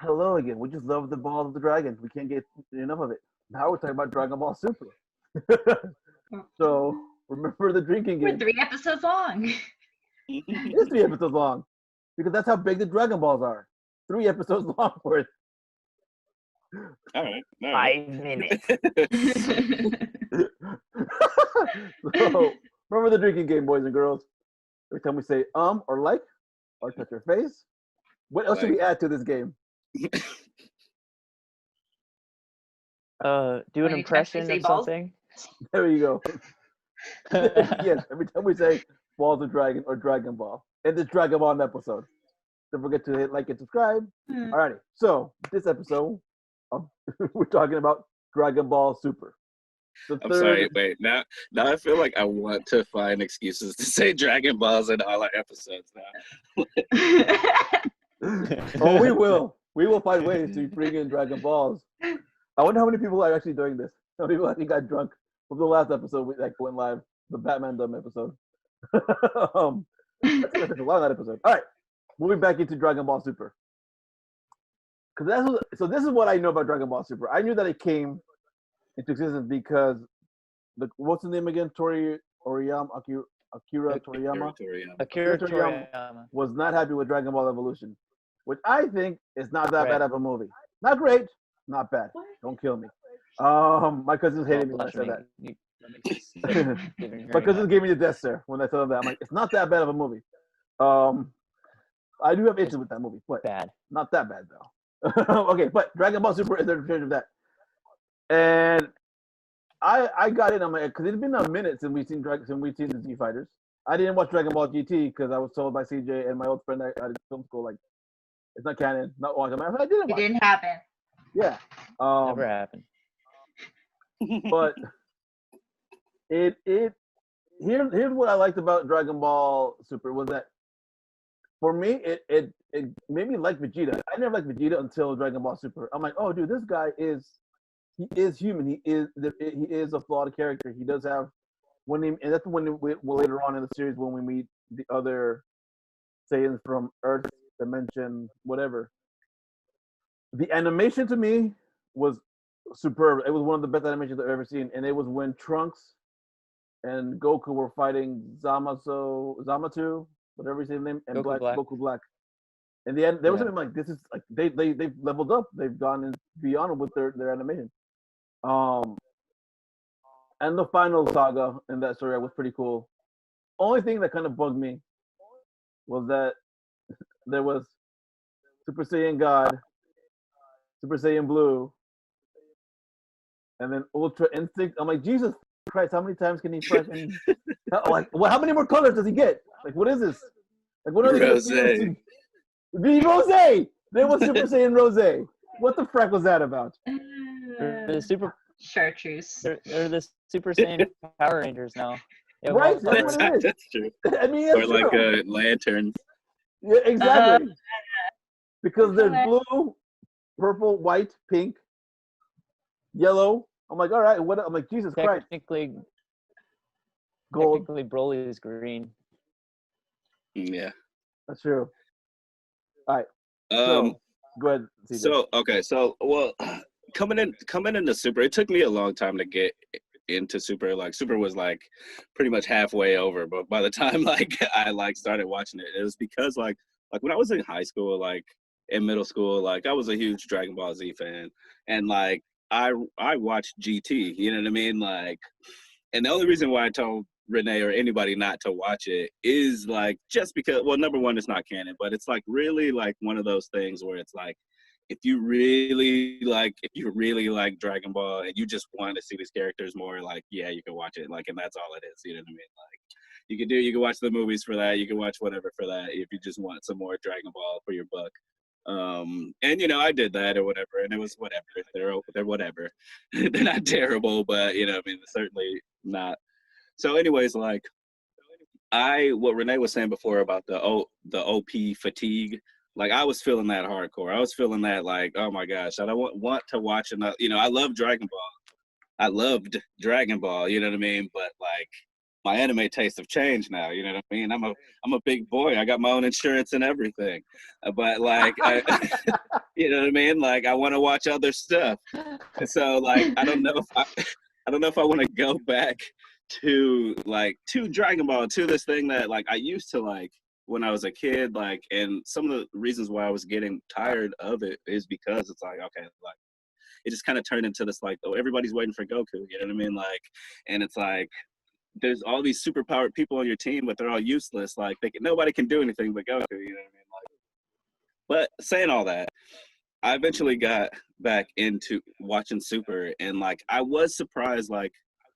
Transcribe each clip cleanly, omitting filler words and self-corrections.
Hello again. We just love the Ball of the Dragon. We can't get enough of it. Now we're talking about Dragon Ball Super. So remember the drinking We're game. 3 episodes long. It is 3 episodes long because that's how big the Dragon Balls are. 3 episodes long worth. All right. 5 minutes. So remember the drinking game, boys and girls. Every time we say or like or touch your face, what else should we add to this game? Do an impression of something. There you go. Yes, every time we say Balls of Dragon or Dragon Ball in this Dragon Ball episode. Don't forget to hit like and subscribe. Alrighty, so this episode, we're talking about Dragon Ball Super. I'm sorry, wait. Now I feel like I want to find excuses to say Dragon Balls in all our episodes now. Oh, we will. We will find ways to bring in Dragon Balls. I wonder how many people are actually doing this. How many people actually got drunk from the last episode we went live, the Batman Dumb episode. That's a long episode. All right, moving back into Dragon Ball Super. So this is what I know about Dragon Ball Super. I knew that it came into existence because what's the name again? Akira Toriyama. Akira Toriyama was not happy with Dragon Ball Evolution, which I think is not that bad of a movie. Not great, not bad. Don't kill me. My cousins hated me when I said that. My cousins gave me the death stare when I told them that. I'm like, it's not that bad of a movie. I do have issues with that movie, but not that bad though. Okay, but Dragon Ball Super is their version of that. And I got in on my because it's been a minute since we've seen the Z Fighters. I didn't watch Dragon Ball GT because I was told by CJ and my old friend at film school like it's not canon, not watching. I didn't watch. It didn't happen. Yeah, never happened. But here's what I liked about Dragon Ball Super was that for me it made me like Vegeta. I never liked Vegeta until Dragon Ball Super. I'm like, oh dude, this guy is human. He is a flawed character. He does have and that's when we later on in the series when we meet the other Saiyans from Earth dimension, whatever. The animation to me was superb. It was one of the best animations I've ever seen, and it was when Trunks and Goku were fighting Zamasu, whatever his name, and Goku Black. In the end, there was something like this is like they've leveled up. They've gone beyond with their animation. And the final saga in that story was pretty cool. Only thing that kind of bugged me was that there was Super Saiyan God, Super Saiyan Blue, and then Ultra Instinct. I'm like, Jesus Christ, how many times can he freaking how many more colors does he get? Like, what is this? Like, what are they Rose. The Rose! There was Super Saiyan Rose. What the frack was that about? The super Chartreuse. They're the Super Saiyan Power Rangers now. Right? That's what it is. That's true. I mean, or like lanterns. Yeah, exactly. Because there's blue, purple, white, pink, yellow. I'm like, all right, what? I'm like, Jesus Christ. Gold. Technically, Broly is green. Yeah. That's true. All right. So, go ahead. CJ. So coming into Super, it took me a long time to get into Super. Like Super was like pretty much halfway over, but by the time like I like started watching it, it was because like when I was in high school, like in middle school, like I was a huge Dragon Ball Z fan, and like I watched GT. You know what I mean? Like, and the only reason why I told Renee or anybody not to watch it is like just because, well, number one, it's not canon, but it's like really like one of those things where it's like if you really like Dragon Ball and you just want to see these characters more, like yeah, you can watch it, like, and that's all it is. You know what I mean? Like you can watch the movies for that, you can watch whatever for that if you just want some more Dragon Ball for your buck. And you know, I did that or whatever, and it was whatever. They're whatever. They're not terrible, but you know, I mean, certainly not. So anyways, like what Renee was saying before about the OP fatigue, like I was feeling that hardcore. I was feeling that like, oh my gosh, I don't want to watch another, you know, I love Dragon Ball. I loved Dragon Ball, you know what I mean? But like my anime tastes have changed now, you know what I mean? I'm a big boy. I got my own insurance and everything. But like You know what I mean? Like I want to watch other stuff. And so like I don't know if I don't know if I want to go back to Dragon Ball, to this thing that like I used to like when I was a kid, like, and some of the reasons why I was getting tired of it is because it's like, okay, like it just kind of turned into this like, oh, everybody's waiting for Goku, you know what I mean? Like, and it's like there's all these superpowered people on your team, but they're all useless. Like nobody can do anything but Goku, you know what I mean? Like, but saying all that, I eventually got back into watching Super, and like I was surprised. Like,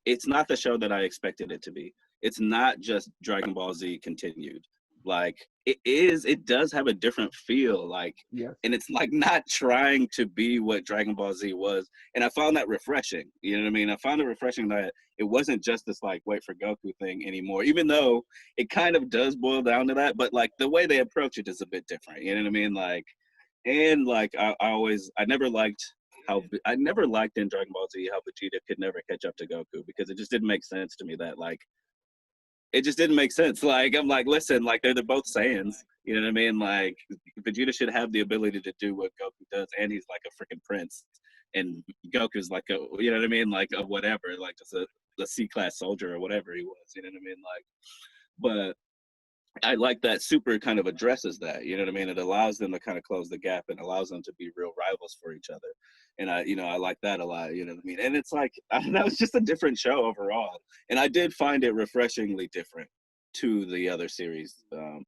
it's not the show that I expected it to be. It's not just Dragon Ball Z continued. Like it is. It does have a different feel. Like, Yes. and it's like not trying to be what Dragon Ball Z was. And I found that refreshing. You know what I mean? I found it refreshing that it wasn't just this like wait for Goku thing anymore. Even though it kind of does boil down to that, but like the way they approach it is a bit different. You know what I mean? Like. And like I never liked in Dragon Ball Z how Vegeta could never catch up to Goku, because it just didn't make sense to me that like it just didn't make sense. Like I'm like, listen, like they're both Saiyans, you know what I mean? Like Vegeta should have the ability to do what Goku does, and he's like a freaking prince, and Goku's like a, you know what I mean, like a whatever, like just a C-class soldier or whatever he was, you know what I mean? Like, but I like that Super kind of addresses that, you know what I mean? It allows them to kind of close the gap and allows them to be real rivals for each other. And I like that a lot, you know what I mean? And it's like, I don't know, it's just a different show overall. And I did find it refreshingly different to the other series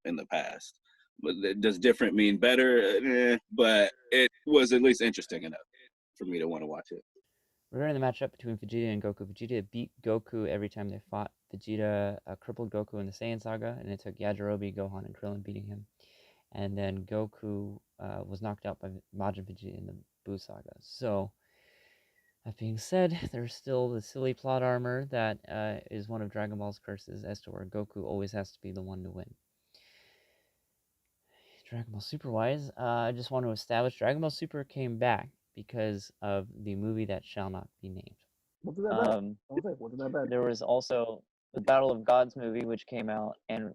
in the past. But does different mean better? But it was at least interesting enough for me to want to watch it. Regarding the matchup between Vegeta and Goku, Vegeta beat Goku every time they fought. Vegeta crippled Goku in the Saiyan Saga, and it took Yajirobe, Gohan, and Krillin beating him. And then Goku was knocked out by Majin Vegeta in the Buu Saga. So, that being said, there's still the silly plot armor that is one of Dragon Ball's curses as to where Goku always has to be the one to win. Dragon Ball Super wise, I just want to establish Dragon Ball Super came back because of the movie that shall not be named. Wasn't that bad? Wasn't that bad? There was also the Battle of Gods movie, which came out, and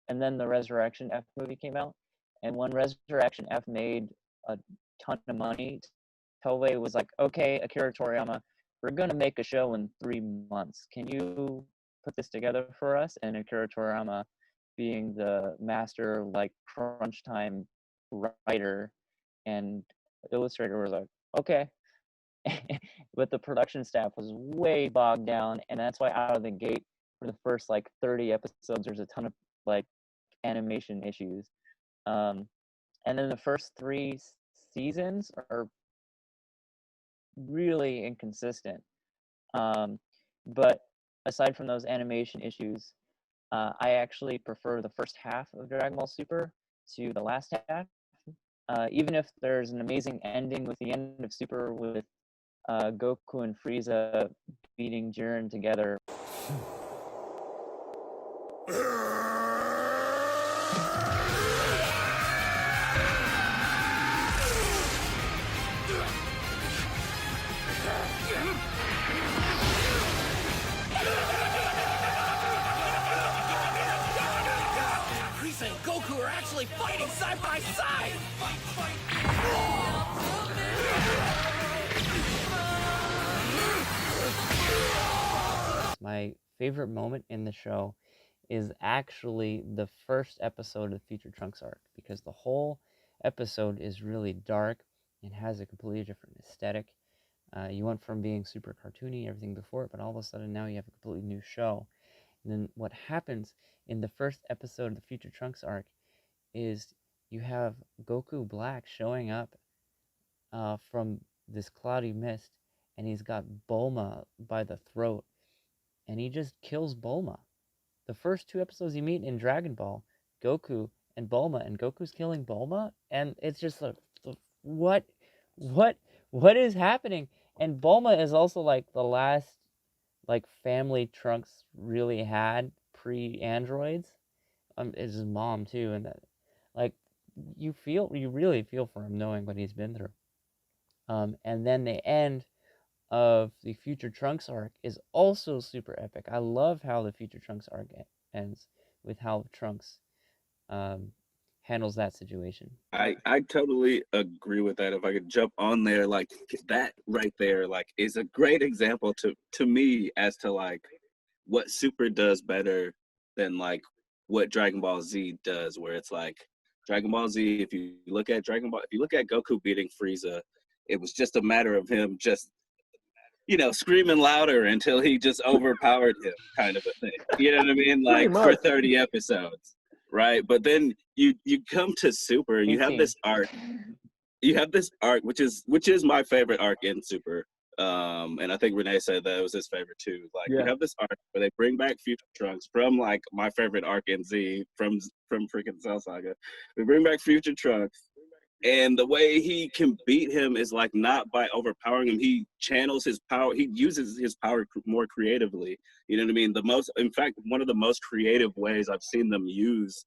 and then the Resurrection F movie came out, and when Resurrection F made a ton of money, Toei was like, okay, Akira Toriyama, we're gonna make a show in 3 months. Can you put this together for us? And Akira Toriyama, being the master like crunch time writer and illustrator, was like, okay. But the production staff was way bogged down, and that's why out of the gate for the first like 30 episodes there's a ton of like animation issues, and then the first 3 seasons are really inconsistent, but aside from those animation issues, I actually prefer the first half of Dragon Ball Super to the last half, even if there's an amazing ending with the end of Super with Goku and Frieza beating Jiren together. Frieza and Goku are actually fighting side by side! My favorite moment in the show is actually the first episode of the Future Trunks arc, because the whole episode is really dark and has a completely different aesthetic. You went from being super cartoony, everything before it, but all of a sudden now you have a completely new show. And then what happens in the first episode of the Future Trunks arc is you have Goku Black showing up from this cloudy mist, and he's got Bulma by the throat, and he just kills Bulma. The first 2 episodes you meet in Dragon Ball, Goku and Bulma, and Goku's killing Bulma, and it's just like, what is happening? And Bulma is also like the last like family Trunks really had pre-androids. It's his mom too, and that, like, you really feel for him knowing what he's been through. And then the end of the Future Trunks arc is also super epic. I love how the Future Trunks arc ends with how Trunks handles that situation. I totally agree with that. If I could jump on there, like that right there, like is a great example to me as to like what Super does better than like what Dragon Ball Z does, where it's like Dragon Ball Z, if you look at Goku beating Frieza, it was just a matter of him just, screaming louder until he just overpowered him, kind of a thing. You know what I mean? Pretty Like for much. 30 episodes, right? But then you come to Super and you have 18. this arc. You have this arc, which is my favorite arc in Super. And I think Renee said that it was his favorite too. Like Yeah. you have this arc where they bring back Future Trunks from like my favorite arc in Z from freaking Cell Saga. We bring back Future Trunks, and the way he can beat him is like not by overpowering him. He channels his power. He uses his power more creatively. You know what I mean? In fact, one of the most creative ways I've seen them use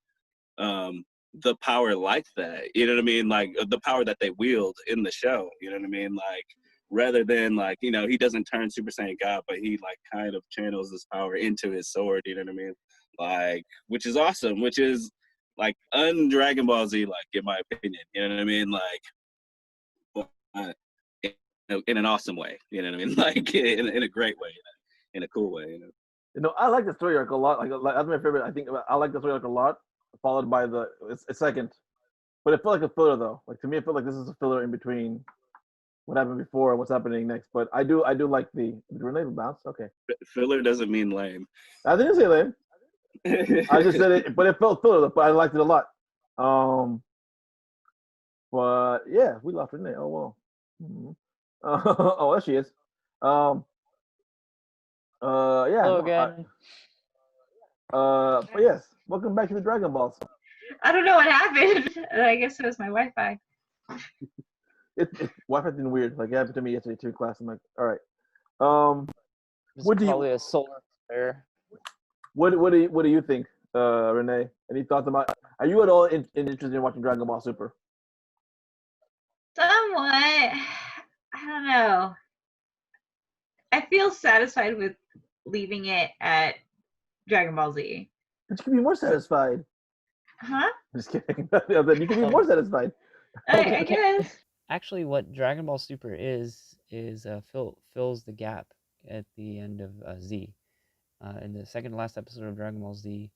the power like that. You know what I mean? Like the power that they wield in the show. You know what I mean? Like rather than like, he doesn't turn Super Saiyan God, but he like kind of channels his power into his sword. You know what I mean? Like, which is awesome. Which is like un-Dragon Ball Z, like in my opinion. You know what I mean? Like, in an awesome way. You know what I mean? Like in a great way, in a cool way. I like the story arc a lot. Like that's my favorite. I like the story arc a lot. Followed by it's second, but it felt like a filler though. Like to me, it felt like this is a filler in between what happened before and what's happening next. But I do like the Renee bounce. Okay, Filler doesn't mean lame. I didn't say lame. I just said it, but it felt filler. But I liked it a lot. But yeah, we lost Renee. Oh well. Mm-hmm. Oh, there she is. Yeah. Hello again. But yes, welcome back to the Dragon Balls. I don't know what happened. I guess it was my Wi-Fi. Wi-Fi's been weird. Like it happened to me yesterday too. Class. I'm like, all right. It's What do you- probably a solar flare. What do you think, Renee? Any thoughts about? Are you at all interested in watching Dragon Ball Super? Somewhat. I don't know. I feel satisfied with leaving it at Dragon Ball Z. But you can be more satisfied. Huh? Just kidding. You can be more satisfied. I guess. Actually, what Dragon Ball Super is fills the gap at the end of Z. In the second to last episode of Dragon Ball Z,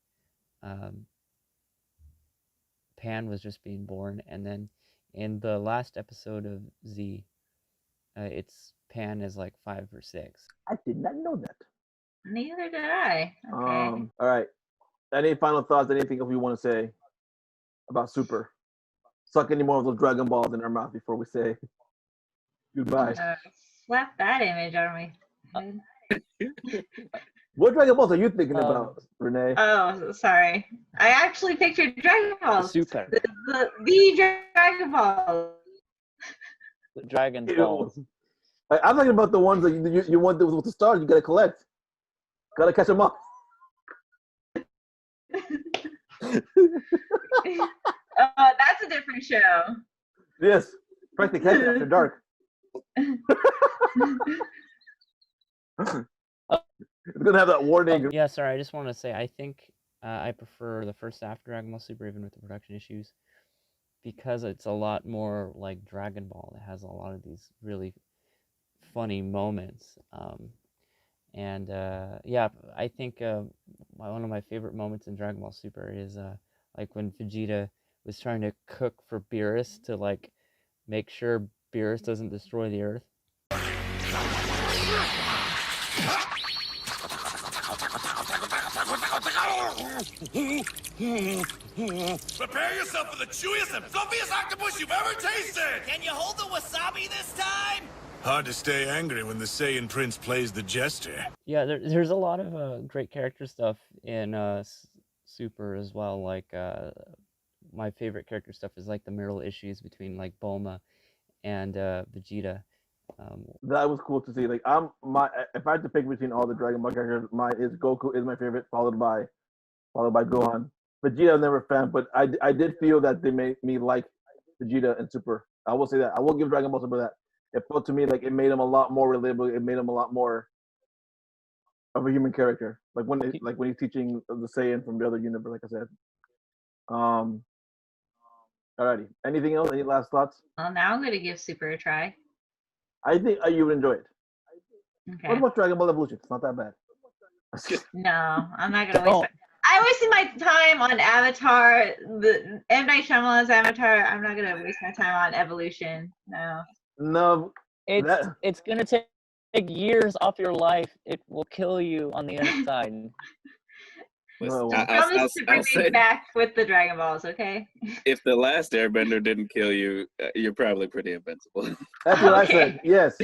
Pan was just being born, and then in the last episode of Z, it's Pan is like 5 or 6. I did not know that. Neither did I. Okay. All right. Any final thoughts? Anything else you want to say about Super? Suck any more of those Dragon Balls in our mouth before we say goodbye. Slap that image on my head. What Dragon Balls are you thinking about, Renee? Oh, sorry. I actually pictured Dragon Balls. Super. The Dragon Balls. The Dragon Ew. Balls. I'm talking about the ones that you want with the stars. You gotta collect. Gotta catch them up. That's a different show. Yes. Frack the catch after dark. It's gonna have that warning. Yeah, sorry, I just want to say I think I prefer the first half of Dragon Ball Super, even with the production issues, because it's a lot more like Dragon Ball. It has a lot of these really funny moments. Yeah, I think one of my favorite moments in Dragon Ball Super is like when Vegeta was trying to cook for Beerus to like make sure Beerus doesn't destroy the Earth. Prepare yourself for the chewiest and fluffiest octopus you've ever tasted! Can you hold the wasabi this time? Hard to stay angry when the Saiyan Prince plays the jester. Yeah, there's a lot of great character stuff in Super as well. Like my favorite character stuff is like the marital issues between like Bulma and Vegeta. That was cool to see. Like if I had to pick between all the Dragon Ball characters, Goku is my favorite, followed by Gohan. Vegeta I'm never a fan, but I did feel that they made me like Vegeta and Super. I will say that. I will give Dragon Ball Super that. It felt to me like it made him a lot more relatable. It made him a lot more of a human character. Like when he's teaching the Saiyan from the other universe, like I said. Alrighty. Anything else? Any last thoughts? Well, now I'm gonna give Super a try. I think you would enjoy it. What Okay. about Dragon Ball Evolution? It's not that bad. No, I'm not gonna waste Don't. my. I wasted my time on Avatar, the M Night Shyamalan's Avatar. I'm not gonna waste my time on Evolution. No. No, that- It's gonna take years off your life. It will kill you on the inside. No, I- Promise to bring I'll me say, back with the Dragon Balls, okay? if the last Airbender didn't kill you, you're probably pretty invincible. that's what I Okay. said. Yes,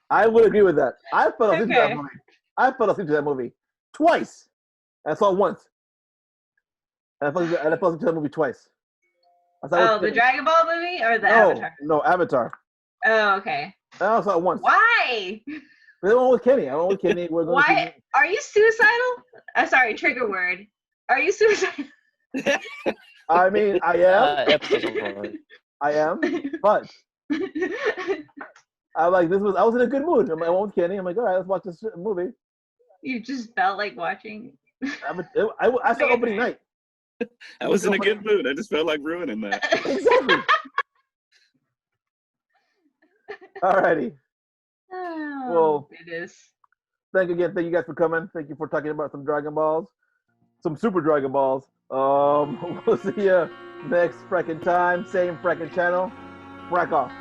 I would agree with that. I fell asleep to that Okay. movie. I fell asleep to that movie twice. I saw it once. And I fell asleep to that movie twice. I saw it Oh, with the Kenny. Dragon Ball movie or the No, Avatar? no, Avatar. Oh, okay. I also saw it once. Why? I went with Kenny. I went with Kenny. We're going Why? Are you suicidal? Sorry, trigger word. Are you suicidal? I mean, I am. Episode I am. But I like this was. I was in a good mood. I went with Kenny. I'm like, all right, let's watch this movie. You just felt like watching. I saw opening night. I was in a good mood. I just felt like ruining that. Exactly. Alrighty. Oh, Well, goodness. Thank you guys for coming. Thank you for talking about some Dragon Balls, some Super Dragon Balls. We'll see you next fracking time, same fracking channel. Frack off.